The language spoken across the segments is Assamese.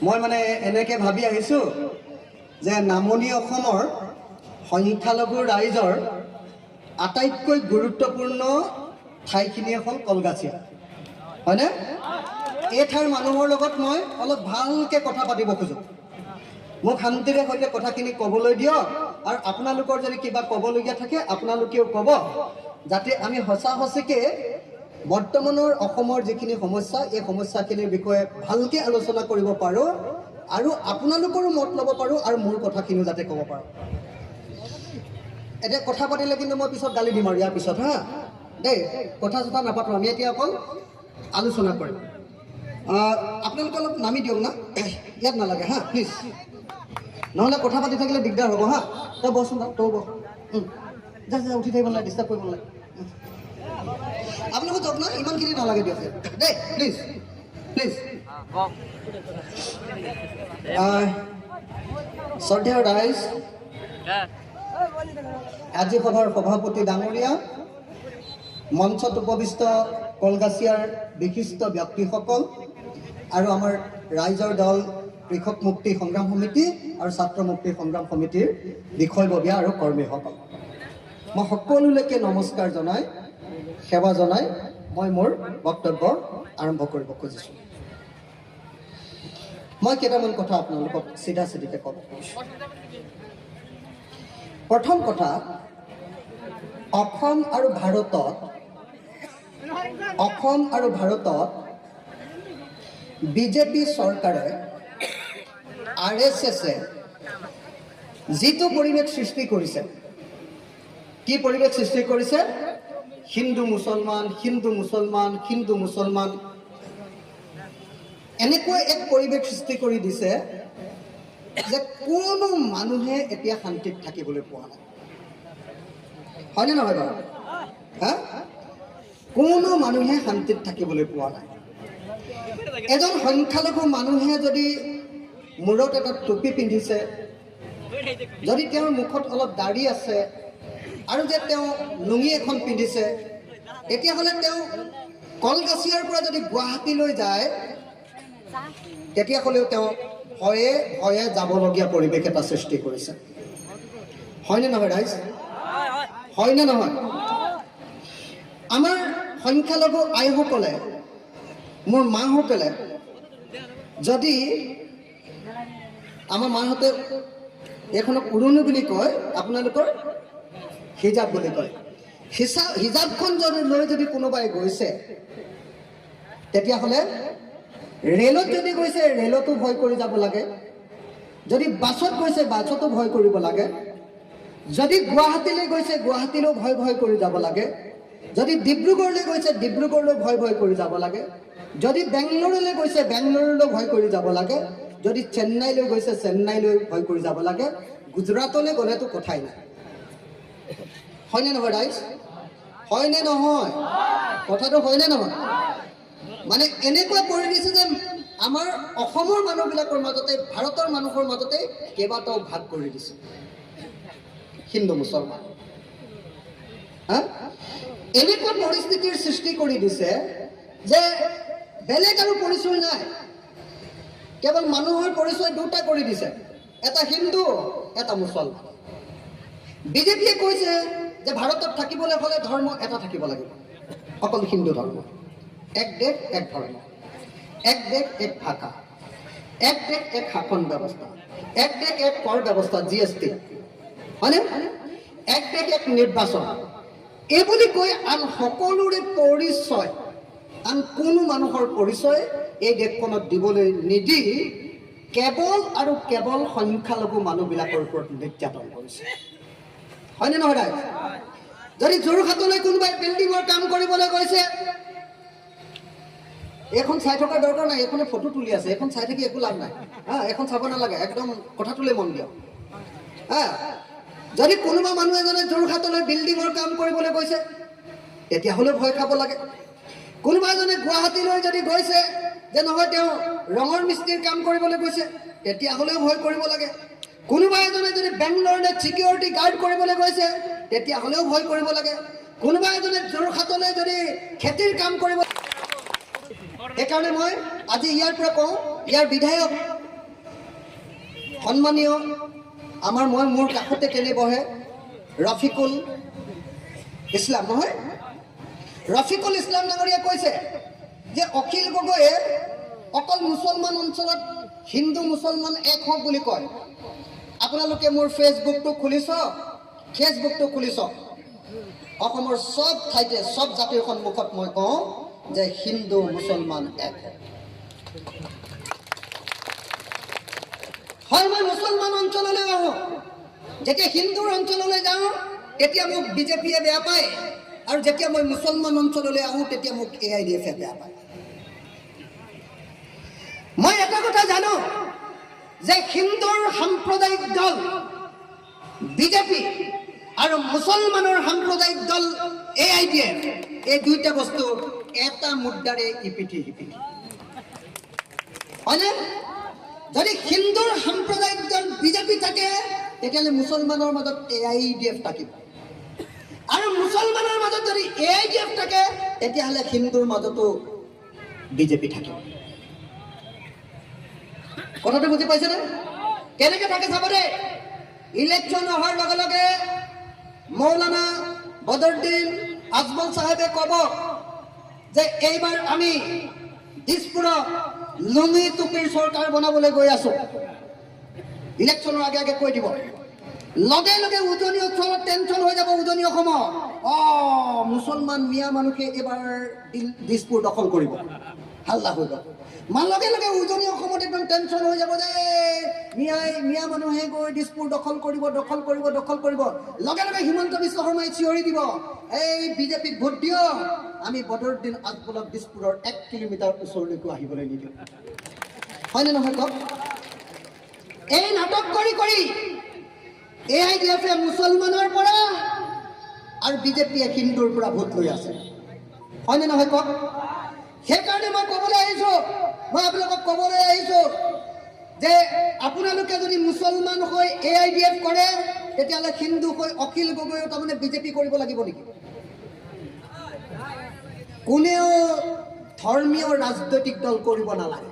মই মানে এনেকৈ ভাবি আহিছোঁ যে নামনি অসমৰ সংখ্যালঘু ৰাইজৰ আটাইতকৈ গুৰুত্বপূৰ্ণ ঠাইখিনি এখন কলগাছিয়া হয়নে? এই ঠাইৰ মানুহৰ লগত মই অলপ ভালকৈ কথা পাতিব খোজোঁ। মোক শান্তিৰে সৈতে কথাখিনি ক'বলৈ দিয়ক, আৰু আপোনালোকৰ যদি কিবা ক'বলগীয়া থাকে আপোনালোকেও ক'ব, যাতে আমি সঁচা সঁচিকৈ বৰ্তমানৰ অসমৰ যিখিনি সমস্যা এই সমস্যাখিনিৰ বিষয়ে ভালকৈ আলোচনা কৰিব পাৰোঁ, আৰু আপোনালোকৰো মত ল'ব পাৰোঁ, আৰু মোৰ কথাখিনিও যাতে ক'ব পাৰোঁ। এতিয়া কথা পাতিলে কিন্তু মই পিছত গালি দিম আৰু ইয়াৰ পিছত হা দেই, কথা চথা নাপাতোঁ, আমি এতিয়া অকল আলোচনা কৰিম। আপোনালোকে অলপ নামি দিয়ক না, ইয়াত নালাগে হা প্লিজ, নহ'লে কথা পাতি থাকিলে দিগদাৰ হ'ব হা। তই বচোন তই বহ, যা যা উঠি থাকিব নালাগে, ডিষ্টাৰ্ব কৰিব নালাগে। আপোনালোকে যাওক না, ইমানখিনি নালাগে দিয়ক দেই, প্লিজ প্লিজ। শ্ৰদ্ধেয় ৰাইজ, আজি সভাৰ সভাপতি ডাঙৰীয়া, মঞ্চত উপবিষ্ট কলগাছিয়াৰ বিশিষ্ট ব্যক্তিসকল, আৰু আমাৰ ৰাইজৰ দল কৃষক মুক্তি সংগ্ৰাম সমিতি আৰু ছাত্ৰ মুক্তি সংগ্ৰাম সমিতিৰ বিষয়ববীয়া আৰু কৰ্মীসকল, মই সকলোলৈকে নমস্কাৰ জনাই সেৱা জনাই মই মোৰ বক্তব্য আৰম্ভ কৰিব খুজিছোঁ। মই কেইটামান কথা আপোনালোকক চিধা চিধিকৈ ক'ব খুজিছোঁ। প্ৰথম কথা, অসম আৰু ভাৰতত বিজেপি চৰকাৰে RSSে যিটো পৰিৱেশ সৃষ্টি কৰিছে, কি পৰিৱেশ সৃষ্টি কৰিছে? হিন্দু মুছলমান হিন্দু মুছলমান হিন্দু মুছলমান, এনেকুৱা এক পৰিৱেশ সৃষ্টি কৰি দিছে যে কোনো মানুহে এতিয়া শান্তিত থাকিবলৈ পোৱা নাই, হয়নে নহয় বাৰু? হা, কোনো মানুহে শান্তিত থাকিবলৈ পোৱা নাই। এজন সংখ্যালঘু মানুহে যদি মূৰত এটা টুপি পিন্ধিছে, যদি তেওঁৰ মুখত অলপ দাড়ি আছে, আৰু যে তেওঁ লুঙি এখন পিন্ধিছে, তেতিয়াহ'লে তেওঁ কলগাছিয়াৰ পৰা যদি গুৱাহাটীলৈ যায়, তেতিয়াহ'লেও তেওঁ ভয়ে ভয়ে যাবলগীয়া পৰিৱেশ এটা সৃষ্টি কৰিছে, হয়নে নহয় ৰাইজ? হয়নে নহয়? আমাৰ সংখ্যালঘু আইসকলে, মোৰ মাসকলে, যদি আমাৰ মাহঁতে এইখনক উৰণি বুলি কয়, আপোনালোকৰ হিজাব বুলি কয়, হিজাবখন যদি কোনোবাই গৈছে, তেতিয়াহ'লে ৰেলত যদি গৈছে ৰেলতো ভয় কৰি যাব লাগে, যদি বাছত গৈছে বাছতো ভয় কৰিব লাগে, যদি গুৱাহাটীলৈ গৈছে গুৱাহাটীলৈও ভয় কৰি যাব লাগে, যদি ডিব্ৰুগড়লৈ গৈছে ডিব্ৰুগড়লৈ ভয় কৰি যাব লাগে, যদি বেংগলোৰলৈ গৈছে বেংগলোৰলৈ ভয় কৰি যাব লাগে, যদি চেন্নাইলৈ গৈছে চেন্নাইলৈ ভয় কৰি যাব লাগে, গুজৰাটলৈ গ'লেতো কথাই নাই, হয়নে নহয় ৰাইজ? হয়নে নহয়? কথাটো হয়নে নহয়? মানে এনেকুৱা কৰি দিছে যে আমাৰ অসমৰ মানুহবিলাকৰ মাজতে, ভাৰতৰ মানুহৰ মাজতে কেইবাটাও ভাগ কৰি দিছে, হিন্দু মুছলমান। হা, এনেকুৱা পৰিস্থিতিৰ সৃষ্টি কৰি দিছে যে বেলেগ আৰু পৰিচয় নাই, কেৱল মানুহৰ পৰিচয় দুটা কৰি দিছে, এটা হিন্দু এটা মুছলমান। বিজেপিয়ে কৈছে যে ভাৰতত থাকিবলৈ হ'লে ধৰ্ম এটা থাকিব লাগিব, অকল হিন্দু ধৰ্ম, এক দেশ এক ধৰ্ম, এক দেশ এক ভাষা, এক দেশ এক শাসন ব্যৱস্থা, এক দেশ এক কৰ ব্যৱস্থা GST, হয়নে? এক দেশ এক নিৰ্বাচন, এই বুলি কৈ আন সকলোৰে পৰিচয়, আন কোনো মানুহৰ পৰিচয় এই দেশখনত দিবলৈ নিদি কেৱল আৰু কেৱল সংখ্যালঘু মানুহবিলাকৰ ওপৰত নিৰ্যাতন কৰিছে, হয়নে নহয় ৰাইজ? যদি যোৰহাটলৈ কোনোবাই বিল্ডিঙৰ কাম কৰিবলৈ গৈছে, এইখন চাই থকাৰ দৰকাৰ নাই, এইখনে ফটো তুলি আছে, এইখন চাই থাকি একো লাভ নাই হা, এইখন চাব নালাগে, একদম কথাটোলৈ মন দিয়ক হা। যদি কোনোবা মানুহ এজনে যোৰহাটলৈ বিল্ডিঙৰ কাম কৰিবলৈ গৈছে, তেতিয়াহ'লে ভয় খাব লাগে। কোনোবা এজনে গুৱাহাটীলৈ যদি গৈছে যে নহয় তেওঁ ৰঙৰ মিস্ত্ৰীৰ কাম কৰিবলৈ গৈছে, তেতিয়াহ'লেও ভয় কৰিব লাগে। কোনোবা এজনে যদি বেংগলোৰলৈ ছিকিউৰিটি গাৰ্ড কৰিবলৈ গৈছে, তেতিয়াহ'লেও ভয় কৰিব লাগে। কোনোবা এজনে যোৰহাটলৈ যদি খেতিৰ কাম কৰিব, সেইকাৰণে মই আজি ইয়াৰ পৰা কওঁ, ইয়াৰ বিধায়ক সন্মানীয় আমাৰ মোৰ কাষতে কেনে বহে ৰফিকুল ইছলাম নহয়, ৰফিকুল ইছলাম ডাঙৰীয়াই কৈছে যে অখিল গগৈয়ে অকল মুছলমান অঞ্চলত হিন্দু মুছলমান এক হওক বুলি কয়। আপোনালোকে মোৰ ফেচবুকটো খুলি চাওক, অসমৰ সব ঠাইতে সব জাতিৰ সন্মুখত মই কওঁ যে হিন্দু মুছলমান এক হয়। মই মুছলমান অঞ্চললৈ আহোঁ, যেতিয়া হিন্দুৰ অঞ্চললৈ যাওঁ তেতিয়া মোক বিজেপিয়ে বেয়া পায়, আৰু যেতিয়া মই মুছলমান অঞ্চললৈ আহোঁ তেতিয়া মোক AIDF বেয়া পায়। মই এটা কথা জানো যে হিন্দুৰ সাম্প্ৰদায়িক দল বিজেপি আৰু মুছলমানৰ সাম্প্ৰদায়িক দল AIDF, এই দুইটা বস্তু এটা মুদ্ৰাৰে ইপিঠি সিপিঠি হয়নে? যদি হিন্দুৰ সাম্প্ৰদায়িক দল বিজেপি থাকে তেতিয়াহ'লে মুছলমানৰ মাজত AIDF থাকিব, আৰু মুছলমানৰ মাজত যদি AIDF থাকে তেতিয়াহ'লে হিন্দুৰ মাজতো বিজেপি থাকিব। কথাটো বুজি পাইছেনে? কেনেকৈ থাকে চাব দেই। ইলেকশ্যন অহাৰ লগে লগে মৌলানা বদৰুদ্দিন আজমল চাহেবে ক'ব যে এইবাৰ আমি দিছপুৰত লুঙি টুপিৰ চৰকাৰ বনাবলৈ গৈ আছো। ইলেকশ্যনৰ আগে আগে কৈ দিব, লগে লগে উজনি অঞ্চলত টেনশ্যন হৈ যাব। উজনি অসমত মুছলমান মিয়া মানুহে এইবাৰ দিছপুৰ দখল কৰিব, হাল্লা হৈ গ'ল। লগে লগে উজনি অসমত একদম টেনশ্যন হৈ যাব যে মিয়া মানুহে গৈ দিছপুৰ দখল কৰিব। লগে লগে হিমন্ত বিশ্ব শৰ্মাই চিঞৰি দিব, এই বিজেপিক ভোট দিয়ক, আমি বদৰুদ্দিন আজমলক দিছপুৰৰ 1 কিলোমিটাৰ ওচৰলৈকো আহিবলৈ নিদিওঁ। হয়নে নহয় কওক? এই নাটক কৰি কৰি AIDF মুছলমানৰ পৰা আৰু বিজেপিয়ে হিন্দুৰ পৰা ভোট লৈ আছে। হয়নে নহয় কওক? সেইকাৰণে মই আপোনালোকক ক'বলৈ আহিছোঁ যে আপোনালোকে যদি মুছলমান হৈ AIDF কৰে তেতিয়াহ'লে হিন্দু হৈ অখিল গগৈও তাৰমানে বিজেপি কৰিব লাগিব নেকি? কোনেও ধৰ্মীয় ৰাজনৈতিক দল কৰিব নালাগে।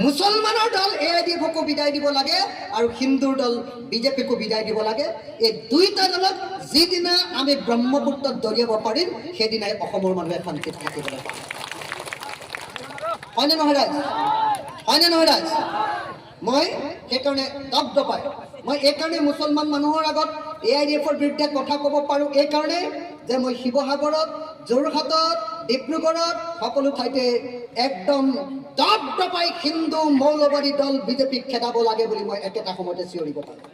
মুছলমানৰ দল AIDFকো বিদায় দিব লাগে আৰু হিন্দুৰ দল বিজেপিকো বিদায় দিব লাগে। এই দুইটা দলক যিদিনা আমি ব্ৰহ্মপুত্ৰত দলিয়াব পাৰিম সেইদিনাই অসমৰ মানুহে শান্তিত থাকিবলৈ পাব। হয়নে নহয় ৰাইজ? মই সেইকাৰণে দপদপাই মই এইকাৰণে মুছলমান মানুহৰ আগত AIDFৰ বিৰুদ্ধে কথা ক'ব পাৰোঁ, এইকাৰণে যে মই শিৱসাগৰত, যোৰহাটত, ডিব্ৰুগড়ত সকলো ঠাইতে একদম দপদপাই হিন্দু মৌলবাদী দল বিজেপিক খেদাব লাগে বুলি মই একেটা সময়তে চিঞৰিব পাৰোঁ।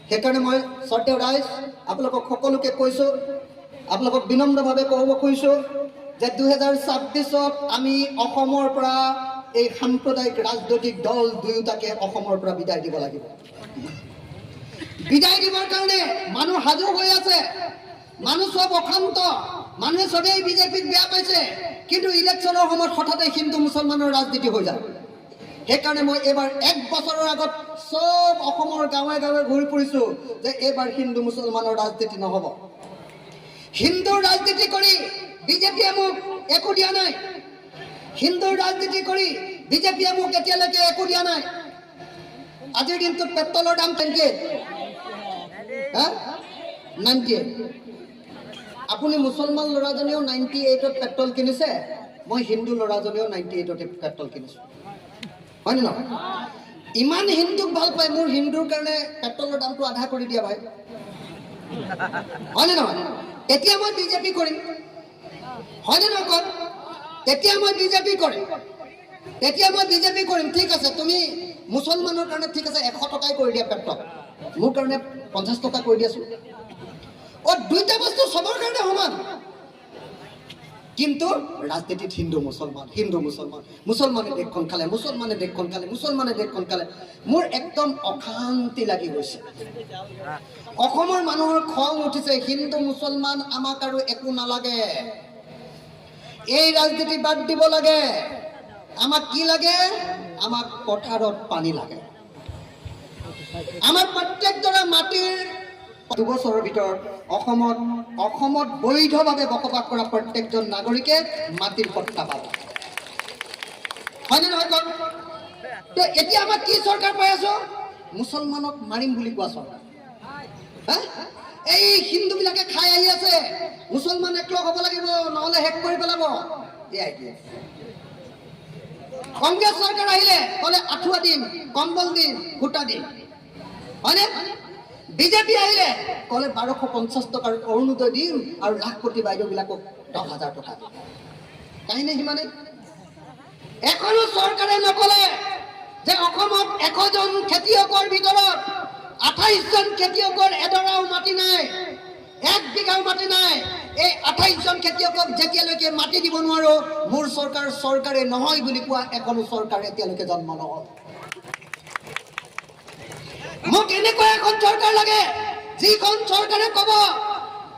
সেইকাৰণে মই শ্ৰদ্ধেয় ৰাইজ আপোনালোকক সকলোকে কৈছোঁ, আপোনালোকক বিনম্ৰভাৱে ক'ব খুজিছোঁ যে 2026ত আমি অসমৰ পৰা এই সাম্প্ৰদায়িক ৰাজনৈতিক দল দুয়োটাকে অসমৰ পৰা বিদায় দিব লাগিব। বিদায় দিবৰ কাৰণে মানুহ সাজু হৈ আছে, মানুহ চব অশান্ত, মানুহে চবেই বিজেপিক বেয়া পাইছে, কিন্তু ইলেকশ্যনৰ সময়ত হঠাতে হিন্দু মুছলমানৰ ৰাজনীতি হৈ যায়। সেইকাৰণে মই এইবাৰ 1 বছৰৰ আগত চব অসমৰ গাঁৱে গাঁৱে ঘূৰি ফুৰিছোঁ যে এইবাৰ হিন্দু মুছলমানৰ ৰাজনীতি নহ'ব। হিন্দুৰ ৰাজনীতি কৰি বিজেপিয়ে মোক একো দিয়া নাই, হিন্দুৰ ৰাজনীতি কৰি বিজেপিয়ে মোক এতিয়ালৈকে একো দিয়া নাই। আজিৰ দিনটোত পেট্ৰলৰ দাম 98। আপুনি মুছলমান ল'ৰাজনেও 98ত পেট্ৰল কিনিছে, মই হিন্দু ল'ৰাজনেও 98তে পেট্ৰল কিনিছোঁ। হয়নে নহয়? ইমান হিন্দুক ভাল পায়, মোৰ হিন্দুৰ কাৰণে পেট্ৰলৰ দামটো আধা কৰি দিয়া ভাই। হয়নে নহয়? এতিয়া মই বিজেপি কৰিম, হয়নে নহয় কওক? এতিয়া মই বিজেপি কৰিম, ঠিক আছে। তুমি মুছলমানৰ কাৰণে ঠিক আছে 100 টকাই কৰি দিয়া পেট্ৰল, মোৰ কাৰণে 50 টকা কৰি দিয়াচোন। দুইটা বস্তু চবৰ কাৰণে সমান, কিন্তু ৰাজনীতিত হিন্দু মুছলমান, মুছলমানে দেশখন খালে, মোৰ একদম অশান্তি লাগি গৈছে। অসমৰ মানুহৰ খং উঠিছে, হিন্দু মুছলমান আমাক আৰু একো নালাগে, এই ৰাজনীতি বাদ দিব লাগে। আমাক কি লাগে? আমাক পথাৰত পানী লাগে। আমাৰ প্ৰত্যেকজনে মাটিৰ 2 বছৰৰ ভিতৰত অসমত বৈধভাৱে বসবাস কৰা প্ৰত্যেকজন নাগৰিকে মাটিৰ পট্টা পাব। হয়নে নহয় কওক? তো এতিয়া আমাক কি চৰকাৰ পাই আছো? মুছলমানক মাৰিম বুলি কোৱা চৰকাৰ। এই হিন্দুবিলাকে খাই আহি আছে, মুছলমান একলগ হ'ব লাগিব, নহ'লে শেষ কৰি পেলাব। কংগ্ৰেছ চৰকাৰ আহিলে ক'লে আঁঠুৱা দিম, কম্বল দিম, সূতা দিম, হয়নে? বিজেপি আহিলে ক'লে 1250 টকাৰ অৰুণোদয় দিম আৰু লাখপতি বাইদেউবিলাকক 10,000 টকা দিম। কাহিনী সিমানে। এখনো চৰকাৰে নকলে যে অসমত 100 জন খেতিয়কৰ ভিতৰত 28 জন খেতিয়কৰ এডৰাও মাটি নাই, 1 বিঘাও মাটি নাই। এই 28 জন খেতিয়কক যেতিয়ালৈকে মাটি দিব নোৱাৰো, মোৰ চৰকাৰে নহয় বুলি কোৱা এখনো চৰকাৰ এতিয়ালৈকে জন্ম নহল। মোক এনেকুৱা এখন চৰকাৰ লাগে যিখন চৰকাৰে ক'ব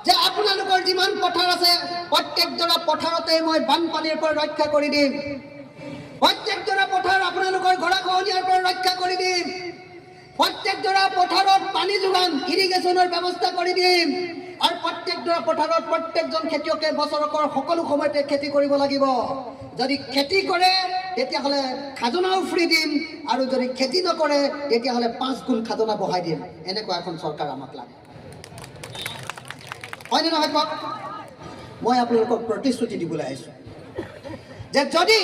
যে আপোনালোকৰ যিমান পথাৰ আছে প্ৰত্যেকজোৰা পথাৰতে মই বানপানীৰ পৰা ৰক্ষা কৰি দিম, প্ৰত্যেকজোৰা পথাৰ আপোনালোকৰ গৰাখহনীয়াৰ পৰা ৰক্ষা কৰি দিম, প্ৰত্যেকজোৰা পথাৰত পানী যোগান ইৰিগেশ্যনৰ ব্যৱস্থা কৰি দিম, আৰু প্ৰত্যেকজোৰা পথাৰত প্ৰত্যেকজন খেতিয়কে বছৰকৰ সকলো সময়তে খেতি কৰিব লাগিব। যদি খেতি কৰে তেতিয়াহ'লে খাজনাও ফ্ৰী দিম, আৰু যদি খেতি নকৰে তেতিয়াহ'লে 5 গুণ খাজনা বঢ়াই দিম। এনেকুৱা এখন চৰকাৰ আমাক লাগে, হয়নে নহয় কওক? মই আপোনালোকক প্ৰতিশ্ৰুতি দিবলৈ আহিছোঁ যে যদি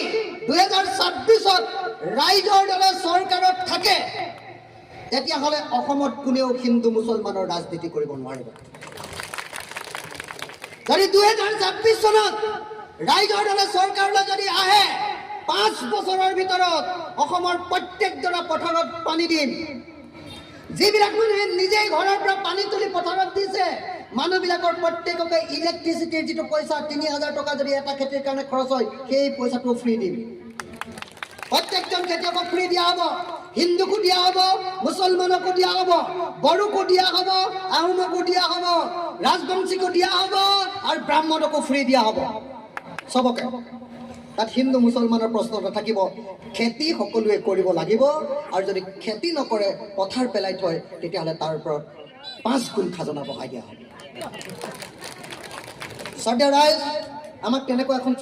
2026ত ৰাইজৰ দলে চৰকাৰত থাকে তেতিয়াহ'লে অসমত কোনেও হিন্দু মুছলমানৰ ৰাজনীতি কৰিব নোৱাৰিব। যদি 2026 চনত ৰাইজৰ দলে চৰকাৰলৈ যদি আহে, 5 বছৰৰ ভিতৰত অসমৰ প্ৰত্যেকজোৰা পথাৰত পানী দিম। যিবিলাক মানুহে নিজেই ঘৰৰ পৰা পানী তুলি পথাৰত দিছে, মানুহবিলাকৰ প্ৰত্যেককে ইলেক্ট্ৰিচিটিৰ যিটো পইচা 3000 টকা যদি এটা খেতিৰ কাৰণে খৰচ হয়, সেই পইচাটো ফ্ৰী দিম। প্ৰত্যেকজন খেতিয়কক ফ্ৰী দিয়া হ'ব, হিন্দুকো দিয়া হ'ব, মুছলমানকো দিয়া হ'ব, বড়োকো দিয়া হ'ব, আহোমকো দিয়া হ'ব, ৰাজবংশীকো দিয়া হ'ব, আৰু ব্ৰাহ্মণকো ফ্ৰী দিয়া হ'ব, চবকে। তাত হিন্দু মুছলমানৰ প্ৰশ্ন নাথাকিব। খেতি সকলোৱে কৰিব লাগিব, আৰু যদি খেতি নকৰে পথাৰ পেলাই থয় তেতিয়াহ'লে তাৰ ওপৰত 5 গুণ খাজনা বঢ়াই দিয়া হ'ব। শ্ৰদ্ধেয় ৰাইজ, আমাক তেনেকুৱা এখন